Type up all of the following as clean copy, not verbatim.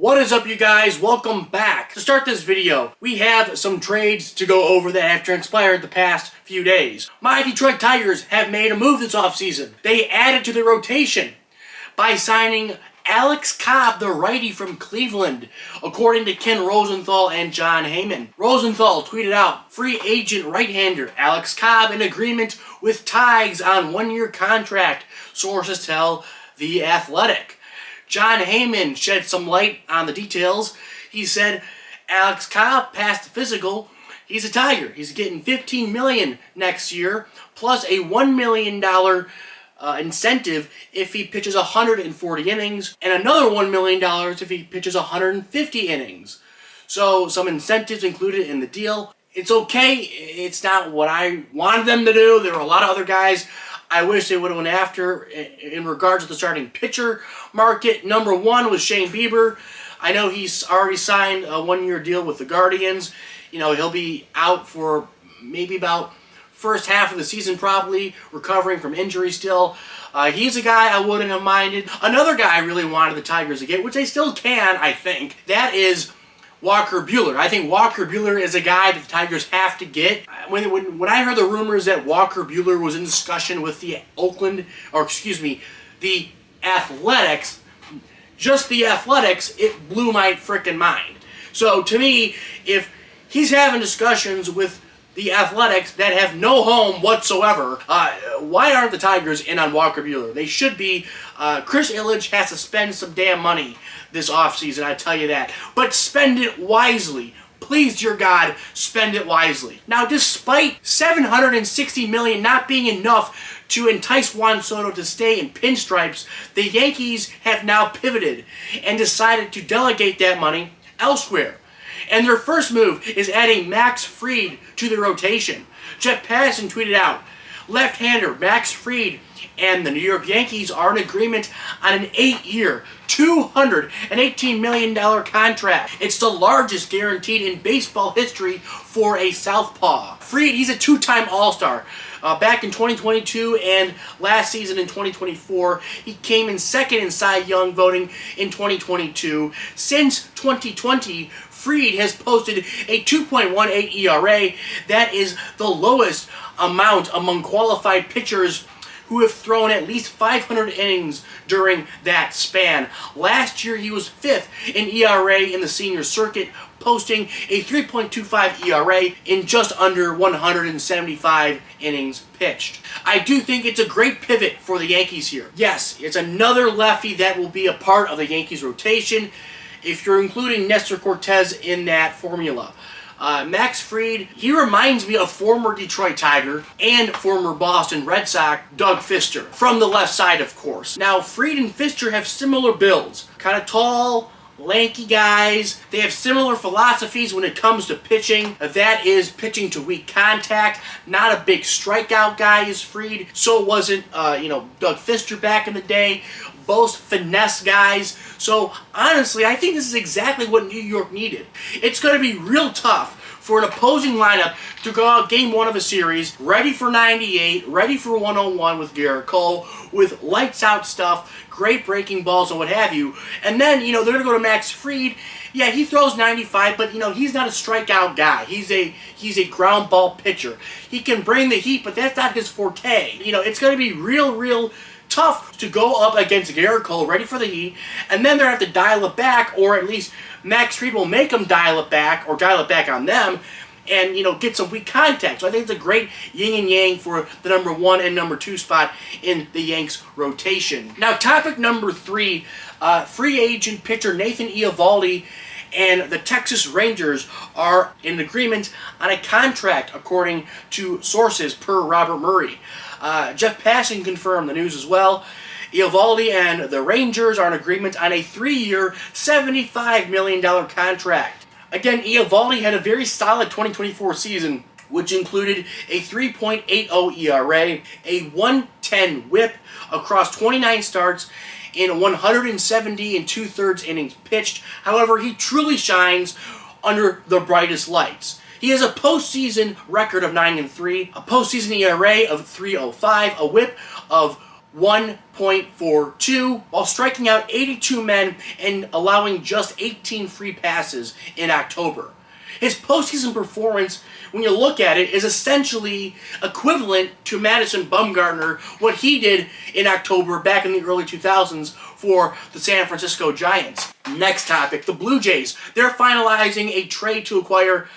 What is up, you guys? Welcome back. To start this video, we have some trades to go over that have transpired the past few days. My Detroit Tigers have made a move this offseason. They added to the rotation by signing Alex Cobb, the righty from Cleveland, according to Ken Rosenthal and John Heyman. Rosenthal tweeted out, free agent right-hander Alex Cobb in agreement with Tigers on one-year contract, sources tell The Athletic. John Heyman shed some light on the details. He said, Alex Cobb passed the physical. He's a Tiger. He's getting $15 million next year, plus a $1 million incentive if he pitches 140 innings, and another $1 million if he pitches 150 innings. So some incentives included in the deal. It's okay. It's not what I wanted them to do. There were a lot of other guys I wish they would have went after in regards to the starting pitcher market. Number one was Shane Bieber. I know he's already signed a one-year deal with the Guardians. You know, he'll be out for maybe about first half of the season, probably recovering from injury still. He's a guy I wouldn't have minded. Another guy I really wanted the Tigers to get, which they still can, I think, that is Walker Buehler. I think Walker Buehler is a guy that the Tigers have to get. When I heard the rumors that Walker Buehler was in discussion with the the Athletics, just the Athletics, it blew my frickin' mind. So to me, if he's having discussions with the Athletics that have no home whatsoever, why aren't the Tigers in on Walker Buehler? They should be. Chris Ilitch has to spend some damn money this offseason, I tell you that. But spend it wisely. Please, dear God, spend it wisely. Now, despite $760 million not being enough to entice Juan Soto to stay in pinstripes, the Yankees have now pivoted and decided to delegate that money elsewhere. And their first move is adding Max Fried to the rotation. Jeff Passan tweeted out, left-hander Max Fried and the New York Yankees are in agreement on an 8-year, $218 million contract. It's the largest guaranteed in baseball history for a southpaw. Fried, he's a two-time All-Star. Back in 2022 and last season in 2024, he came in second in Cy Young voting in 2022. Since 2020, Fried has posted a 2.18 ERA. That is the lowest amount among qualified pitchers who have thrown at least 500 innings during that span. Last year, he was fifth in ERA in the senior circuit, posting a 3.25 ERA in just under 175 innings pitched. I do think it's a great pivot for the Yankees here. Yes, it's another lefty that will be a part of the Yankees rotation if you're including Nestor Cortez in that formula. Max Fried, he reminds me of former Detroit Tiger and former Boston Red Sox Doug Fister, from the left side, of course. Now, Fried and Fister have similar builds, kind of tall, lanky guys. They have similar philosophies when it comes to pitching. That is pitching to weak contact. Not a big strikeout guy is Fried. So wasn't, Doug Fister back in the day. Both finesse guys. So honestly, I think this is exactly what New York needed. It's going to be real tough for an opposing lineup to go out game one of a series, ready for 98, ready for 101 with Garrett Cole, with lights out stuff, great breaking balls and what have you. And then, they're going to go to Max Fried. Yeah, he throws 95, but, he's not a strikeout guy. He's a ground ball pitcher. He can bring the heat, but that's not his forte. It's going to be real tough to go up against Garrett Cole, ready for the heat, and then they're going to have to dial it back, or at least Max Fried will make them dial it back, or dial it back on them, and, get some weak contact. So I think it's a great yin and yang for the number 1 and number 2 spot in the Yanks rotation. Now, topic number 3, free agent pitcher Nathan Eovaldi and the Texas Rangers are in agreement on a contract, according to sources per Robert Murray. Jeff Passan confirmed the news as well. Eovaldi and the Rangers are in agreement on a 3-year, $75 million contract. Again, Eovaldi had a very solid 2024 season, which included a 3.80 ERA, a 110 whip across 29 starts, in 170 2/3 innings pitched. However, he truly shines under the brightest lights. He has a postseason record of 9-3, a postseason ERA of 3.05, a whip of 1.42 while striking out 82 men and allowing just 18 free passes in October. His postseason performance, when you look at it, is essentially equivalent to Madison Bumgarner, what he did in October back in the early 2000s for the San Francisco Giants. Next topic, the Blue Jays. They're finalizing a trade to acquire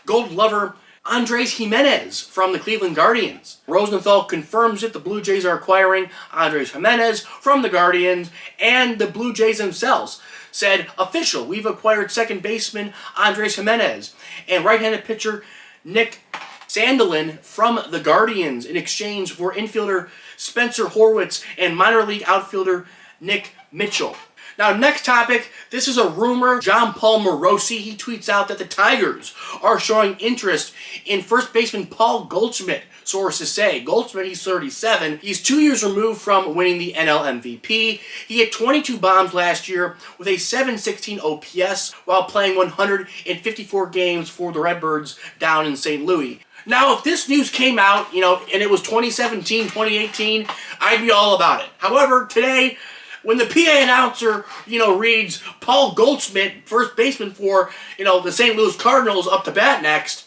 Gold Glover Andres Jimenez from the Cleveland Guardians. Rosenthal confirms it. The Blue Jays are acquiring Andres Jimenez from the Guardians, and the Blue Jays themselves said, official, we've acquired second baseman Andres Jimenez and right-handed pitcher Nick Sandelin from the Guardians in exchange for infielder Spencer Horwitz and minor league outfielder Nick Mitchell. Now, next topic, this is a rumor. John Paul Morosi, he tweets out that the Tigers are showing interest in first baseman Paul Goldschmidt, sources say. Goldschmidt, he's 37. He's 2 years removed from winning the NL MVP. He hit 22 bombs last year with a .716 OPS while playing 154 games for the Redbirds down in St. Louis. Now, if this news came out, and it was 2017, 2018, I'd be all about it. However, today, when the PA announcer, reads Paul Goldschmidt, first baseman for, the St. Louis Cardinals up to bat next,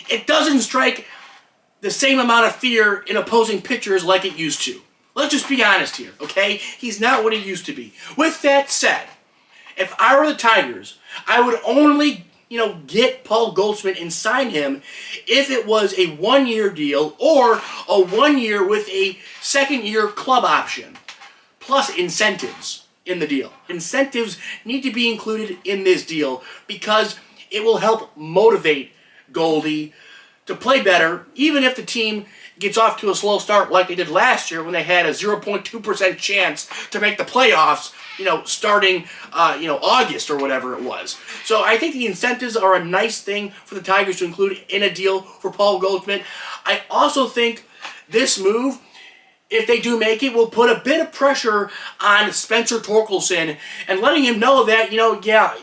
it doesn't strike the same amount of fear in opposing pitchers like it used to. Let's just be honest here, okay? He's not what he used to be. With that said, if I were the Tigers, I would only, get Paul Goldschmidt and sign him if it was a one-year deal or a 1 year with a second-year club option, plus incentives in the deal. Incentives need to be included in this deal because it will help motivate Goldie to play better, even if the team gets off to a slow start like they did last year when they had a 0.2% chance to make the playoffs, starting, August or whatever it was. So I think the incentives are a nice thing for the Tigers to include in a deal for Paul Goldschmidt. I also think this move, if they do make it, will put a bit of pressure on Spencer Torkelson and letting him know that,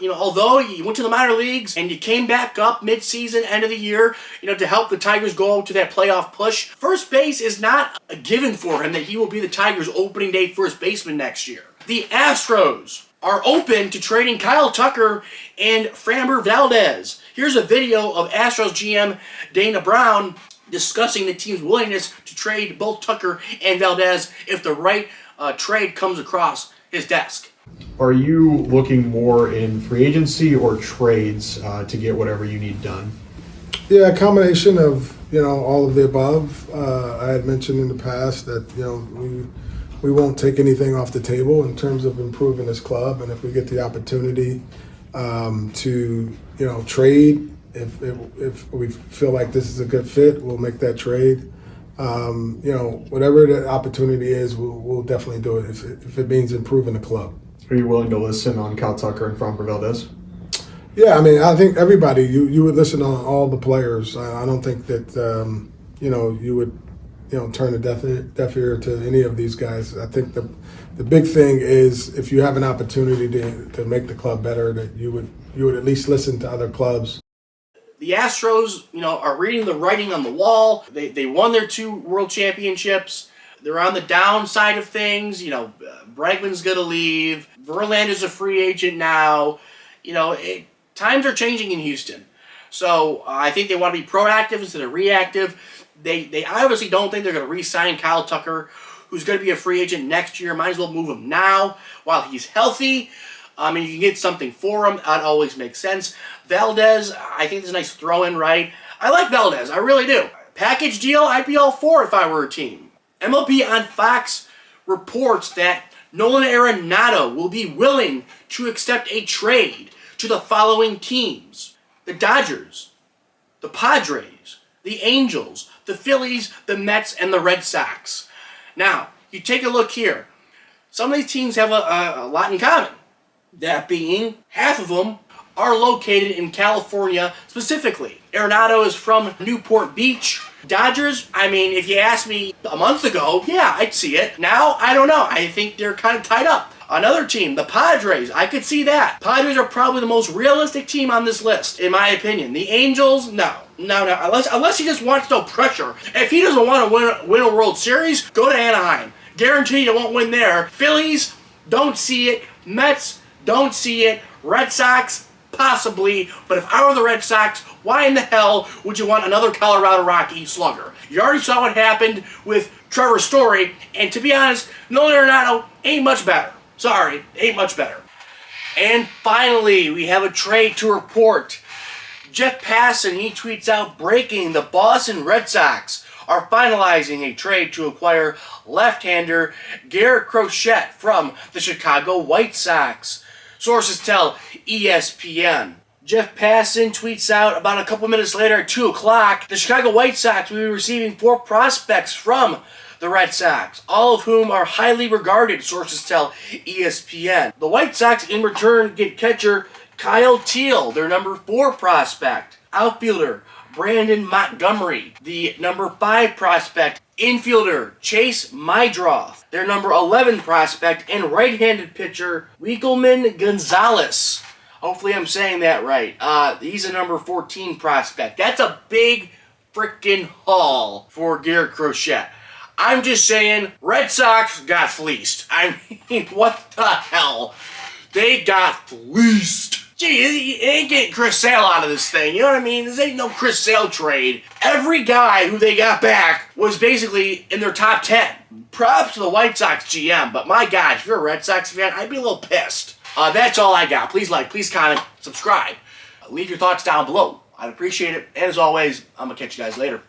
although you went to the minor leagues and you came back up mid-season, end of the year, to help the Tigers go to that playoff push, first base is not a given for him that he will be the Tigers' opening day first baseman next year. The Astros are open to trading Kyle Tucker and Framber Valdez. Here's a video of Astros GM Dana Brown discussing the team's willingness to trade both Tucker and Valdez if the right trade comes across his desk. Are you looking more in free agency or trades to get whatever you need done? Yeah, a combination of all of the above. I had mentioned in the past that we won't take anything off the table in terms of improving this club, and if we get the opportunity to trade. If we feel like this is a good fit, we'll make that trade. Whatever the opportunity is, we'll definitely do it if it means improving the club. Are you willing to listen on Kyle Tucker and Framber Valdez? Yeah, I think everybody, you would listen on all the players. I don't think that, you would, turn a deaf ear to any of these guys. I think the big thing is if you have an opportunity to make the club better, that you would at least listen to other clubs. The Astros, are reading the writing on the wall. They won their 2 world championships. They're on the downside of things. Bregman's going to leave. Verlander's a free agent now. Times are changing in Houston. So I think they want to be proactive instead of reactive. They obviously don't think they're going to re-sign Kyle Tucker, who's going to be a free agent next year. Might as well move him now while he's healthy. You can get something for him. That always makes sense. Valdez, I think it's a nice throw-in, right? I like Valdez. I really do. Package deal, I'd be all for if I were a team. MLB on Fox reports that Nolan Arenado will be willing to accept a trade to the following teams: the Dodgers, the Padres, the Angels, the Phillies, the Mets, and the Red Sox. Now, you take a look here. Some of these teams have a lot in common. That being, half of them are located in California specifically. Arenado is from Newport Beach. Dodgers, if you asked me a month ago, yeah, I'd see it. Now, I don't know. I think they're kind of tied up. Another team, the Padres, I could see that. Padres are probably the most realistic team on this list, in my opinion. The Angels, no. Unless he just wants no pressure. If he doesn't want to win a World Series, go to Anaheim. Guaranteed you won't win there. Phillies, don't see it. Mets, don't see it. Red Sox, possibly. But if I were the Red Sox, why in the hell would you want another Colorado Rocky slugger? You already saw what happened with Trevor Story, and to be honest, Nolan Arenado ain't much better. Sorry, ain't much better. And finally, we have a trade to report. Jeff Passan, he tweets out, breaking: the Boston Red Sox are finalizing a trade to acquire left-hander Garrett Crochet from the Chicago White Sox. Sources tell ESPN. Jeff Passan tweets out about a couple minutes later at 2 o'clock, the Chicago White Sox will be receiving 4 prospects from the Red Sox, all of whom are highly regarded, sources tell ESPN. The White Sox in return get catcher Kyle Teal, their number 4 prospect, outfielder Brandon Montgomery, the number 5 prospect, infielder Chase Mydroth, their number 11 prospect, and right-handed pitcher Wikelman Gonzalez. Hopefully I'm saying that right. He's a number 14 prospect. That's a big freaking haul for Garrett Crochet. I'm just saying, Red Sox got fleeced. I mean, what the hell? They got fleeced. Gee, it ain't getting Chris Sale out of this thing. You know what I mean? This ain't no Chris Sale trade. Every guy who they got back was basically in their top 10. Props to the White Sox GM, but my God, if you're a Red Sox fan, I'd be a little pissed. That's all I got. Please like, please comment, subscribe. Leave your thoughts down below. I'd appreciate it. And as always, I'm going to catch you guys later.